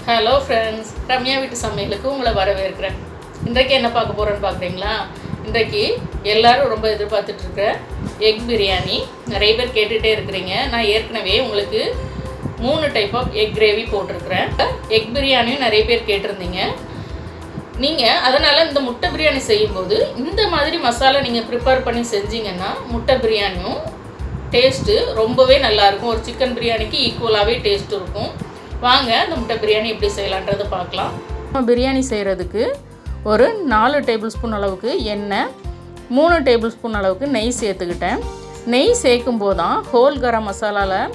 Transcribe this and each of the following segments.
Hello friends, Ramya வீட்டு சமையலுக்கு உங்களை வரவேற்கிறேன். இன்றைக்கு என்ன பார்க்க போகிறோன்னு பார்க்குறீங்களா? இன்றைக்கு எல்லோரும் ரொம்ப எதிர்பார்த்துட்ருக்குற எக் பிரியாணி. நிறைய பேர் கேட்டுகிட்டே இருக்கிறீங்க. நான் ஏற்கனவே உங்களுக்கு 3 டைப் ஆஃப் எக் கிரேவி போட்டிருக்கிறேன். எக் பிரியாணியும் நிறைய பேர் கேட்டிருந்தீங்க. நீங்கள் அதனால் இந்த முட்டை பிரியாணி செய்யும்போது இந்த மாதிரி மசாலா நீங்கள் ப்ரிப்பேர் பண்ணி செஞ்சீங்கன்னா முட்டை பிரியாணியும் டேஸ்ட்டு ரொம்பவே நல்லாயிருக்கும். ஒரு சிக்கன் பிரியாணிக்கு ஈக்குவலாகவே டேஸ்ட் இருக்கும். வாங்க அந்த முட்டை பிரியாணி எப்படி செய்யலான்றதை பார்க்கலாம். பிரியாணி செய்கிறதுக்கு ஒரு 4 டேபிள் ஸ்பூன் அளவுக்கு எண்ணெய், 3 டேபிள் ஸ்பூன் அளவுக்கு நெய் சேர்த்துக்கிட்டேன். நெய் சேர்க்கும் போது தான் ஹோல் கரம் மசாலாவில்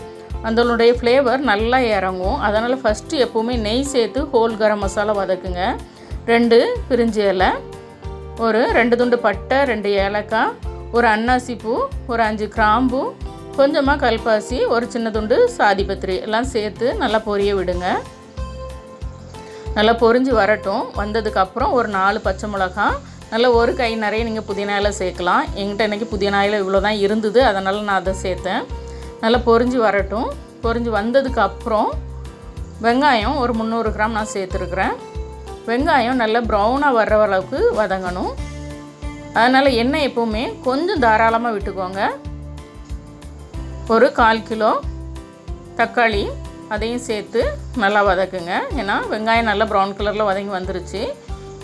அதனுடைய ஃப்ளேவர் நல்லா இறங்கும். அதனால் ஃபஸ்ட்டு எப்போவுமே நெய் சேர்த்து ஹோல் கரம் மசாலா வதக்குங்க. 2 பிரிஞ்சி இலை, ஒரு 2 துண்டு பட்டை, 2 ஏலக்காய், ஒரு அன்னாசி பூ, ஒரு 5 கிராம்பு, கொஞ்சமாக கல்பாசி, ஒரு சின்ன துண்டு சாதிபத்திரி எல்லாம் சேர்த்து நல்லா பொரிய விடுங்க. நல்லா பொரிஞ்சு வரட்டும். வந்ததுக்கப்புறம் ஒரு 4 பச்சை மிளகாய், நல்லா ஒரு கை நிறைய நீங்கள் புதினா இலை சேர்க்கலாம். என்கிட்ட இன்றைக்கி புதினா இலை இவ்வளோ தான் இருந்தது, அதனால் நான் அதை சேர்த்தேன். நல்லா பொரிஞ்சு வரட்டும். பொரிஞ்சு வந்ததுக்கப்புறம் வெங்காயம் ஒரு 300 கிராம் நான் சேர்த்துருக்குறேன். வெங்காயம் நல்லா ப்ரௌனாக வர்ற அளவுக்கு வதங்கணும். அதனால் எண்ணெய் எப்போவுமே கொஞ்சம் தாராளமாக விட்டுக்கோங்க. ஒரு 1/4 கிலோ தக்காளி அதையும் சேர்த்து நல்லா வதக்குங்க. ஏன்னா வெங்காயம் நல்லா ப்ரௌன் கலரில் வதங்கி வந்துருச்சு.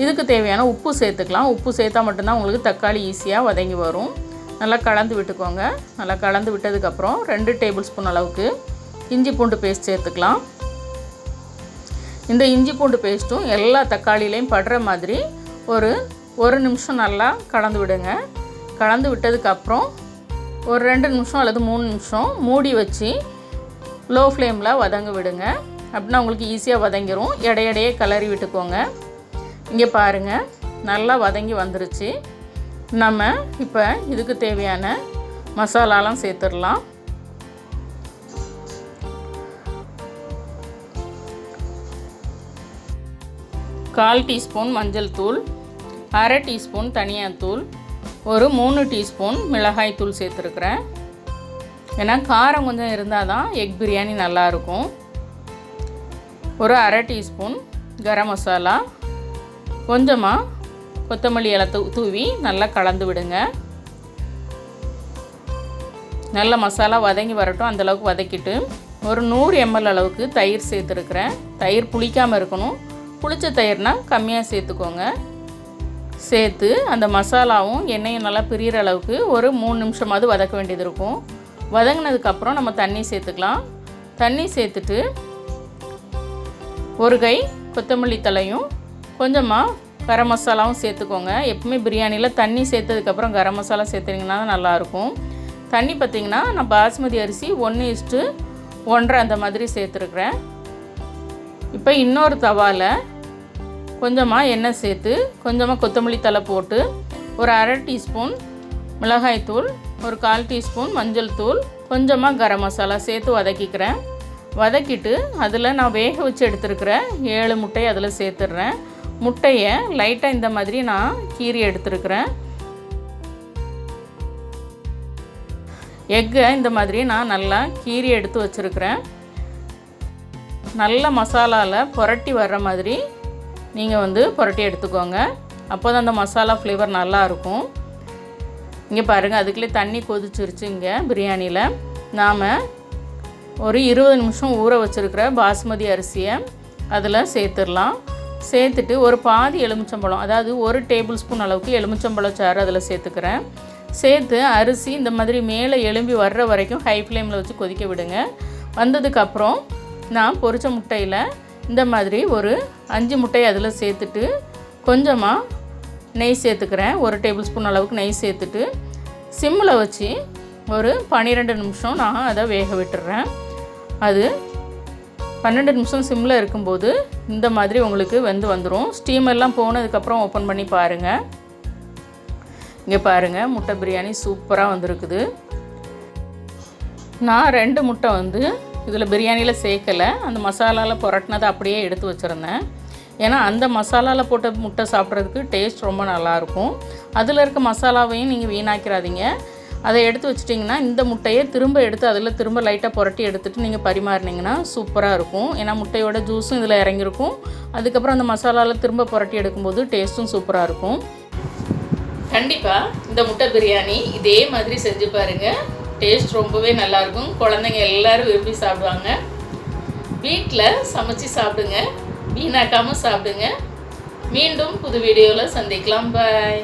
இதுக்கு தேவையான உப்பு சேர்த்துக்கலாம். உப்பு சேர்த்தா மட்டும்தான் உங்களுக்கு தக்காளி ஈஸியாக வதங்கி வரும். நல்லா கலந்து விட்டுக்கோங்க. நல்லா கலந்து விட்டதுக்கப்புறம் 2 டேபிள் ஸ்பூன் அளவுக்கு இஞ்சி பூண்டு பேஸ்ட் சேர்த்துக்கலாம். இந்த இஞ்சி பூண்டு பேஸ்ட்டும் எல்லா தக்காளியிலையும் படுற மாதிரி ஒரு நிமிஷம் நல்லா கலந்து விடுங்க. கலந்து விட்டதுக்கப்புறம் ஒரு 2 நிமிஷம் அல்லது 3 நிமிஷம் மூடி வச்சு லோ ஃப்ளேமில் வதங்க விடுங்க. அப்படின்னா உங்களுக்கு ஈஸியாக வதங்கிடும். இடையிடையே கிளறி விட்டுக்கோங்க. இங்கே பாருங்கள், நல்லா வதங்கி வந்துருச்சு. நம்ம இப்போ இதுக்கு தேவையான மசாலாலாம் சேர்த்துடலாம். கால் டீஸ்பூன் மஞ்சள் தூள், அரை டீஸ்பூன் தனியாத்தூள், ஒரு 3 டீஸ்பூன் மிளகாய் தூள் சேர்த்துருக்குறேன். ஏன்னா காரம் கொஞ்சம் இருந்தால் தான் எக் பிரியாணி நல்லாயிருக்கும். ஒரு அரை டீஸ்பூன் கரம் மசாலா, கொஞ்சமாக கொத்தமல்லி இலை தூவி நல்லா கலந்து விடுங்க. நல்ல மசாலா வதங்கி வரட்டும். அந்தளவுக்கு வதக்கிட்டு ஒரு 100 ml அளவுக்கு தயிர் சேர்த்துருக்குறேன். தயிர் புளிக்காமல் இருக்கணும். புளிச்ச தயிர்னால் கம்மியாக சேர்த்துக்கோங்க. சேர்த்து அந்த மசாலாவும் எண்ணெயும் நல்லா பிரிகிற அளவுக்கு ஒரு 3 நிமிஷமாவது வதக்க வேண்டியது இருக்கும். வதங்கினதுக்கப்புறம் நம்ம தண்ணி சேர்த்துக்கலாம். தண்ணி சேர்த்துட்டு ஒரு கை கொத்தமல்லி தலையும் கொஞ்சமாக கரம் மசாலாவும் சேர்த்துக்கோங்க. எப்பவுமே பிரியாணியில் தண்ணி சேர்த்ததுக்கப்புறம் கரம் மசாலா சேர்த்துட்டிங்கன்னா தான் நல்லாயிருக்கும். தண்ணி பார்த்திங்கன்னா நான் பாஸ்மதி அரிசி 1:1 அந்த மாதிரி சேர்த்துருக்குறேன். இப்போ இன்னொரு தவாவில் கொஞ்சமாக எண்ணெய் சேர்த்து கொஞ்சமாக கொத்தமல்லி தழை போட்டு ஒரு அரை டீஸ்பூன் மிளகாய்த்தூள், ஒரு 1/4 டீஸ்பூன் மஞ்சள் தூள், கொஞ்சமாக கரம் மசாலா சேர்த்து வதக்கிக்கிறேன். வதக்கிட்டு அதில் நான் வேக வச்சு எடுத்துருக்கிற 7 முட்டையை அதில் சேர்த்துடுறேன். முட்டையை லைட்டாக இந்த மாதிரி நான் கீறி எடுத்துருக்கிறேன். எக்கை இந்த மாதிரி நான் நல்லா கீறி எடுத்து வச்சுருக்கிறேன். நல்ல மசாலாவில் புரட்டி வர்ற மாதிரி நீங்கள் புரட்டி எடுத்துக்கோங்க. அப்போ தான் அந்த மசாலா ஃப்ளேவர் நல்லாயிருக்கும். இங்கே பாருங்கள், அதுக்குள்ளே தண்ணி கொதிச்சிருச்சு. இங்கே பிரியாணியில் நாம் ஒரு 20 நிமிஷம் ஊற வச்சுருக்கிற பாஸ்மதி அரிசியை அதில் சேர்த்துடலாம். சேர்த்துட்டு ஒரு பாதி எலுமிச்சம்பழம், அதாவது 1 டேபிள் ஸ்பூன் அளவுக்கு எலுமிச்சம்பழம் சாறு அதில் சேர்த்துக்கிறேன். சேர்த்து அரிசி இந்த மாதிரி மேலே எலும்பி வர்ற வரைக்கும் ஹை ஃப்ளேமில் வச்சு கொதிக்க விடுங்க. வந்ததுக்கப்புறம் நான் பொரிச்ச முட்டையில் இந்த மாதிரி ஒரு 5 முட்டையை அதில் சேர்த்துட்டு கொஞ்சமாக நெய் சேர்த்துக்கிறேன். 1 டேபிள் ஸ்பூன் அளவுக்கு நெய் சேர்த்துட்டு சிம்மில் வச்சு ஒரு 12 நிமிஷம் நான் அதை வேக விட்டுறேன். அது 12 நிமிஷம் சிம்மில் இருக்கும்போது இந்த மாதிரி உங்களுக்கு வெந்து வந்துடும். ஸ்டீமெல்லாம் போனதுக்கப்புறம் ஓப்பன் பண்ணி பாருங்கள். இங்கே பாருங்கள், முட்டை பிரியாணி சூப்பராக வந்திருக்குது. நான் 2 முட்டை இதில் பிரியாணியில் சேர்க்கலை. அந்த மசாலாவில் புரட்டினதை அப்படியே எடுத்து வச்சுருந்தேன். ஏன்னா அந்த மசாலாவில் போட்ட முட்டை சாப்பிட்றதுக்கு டேஸ்ட் ரொம்ப நல்லாயிருக்கும். அதில் இருக்க மசாலாவையும் நீங்கள் வீணாக்கிறாதீங்க. அதை எடுத்து வச்சிட்டிங்கன்னா இந்த முட்டையை திரும்ப எடுத்து அதில் திரும்ப லைட்டாக புரட்டி எடுத்துகிட்டு நீங்கள் பரிமாறினீங்கன்னா சூப்பராக இருக்கும். ஏன்னா முட்டையோட ஜூஸும் இதில் இறங்கியிருக்கும். அதுக்கப்புறம் அந்த மசாலாவில் திரும்ப புரட்டி எடுக்கும்போது டேஸ்ட்டும் சூப்பராக இருக்கும். கண்டிப்பாக இந்த முட்டை பிரியாணி இதே மாதிரி செஞ்சு பாருங்கள். டேஸ்ட் ரொம்பவே நல்லாயிருக்கும். குழந்தைங்க எல்லோரும் விரும்பி சாப்பிடுவாங்க. வீட்டில் சமைச்சு சாப்பிடுங்க, வீணாக்காமல் சாப்பிடுங்க. மீண்டும் புது வீடியோவில் சந்திக்கலாம். பாய்.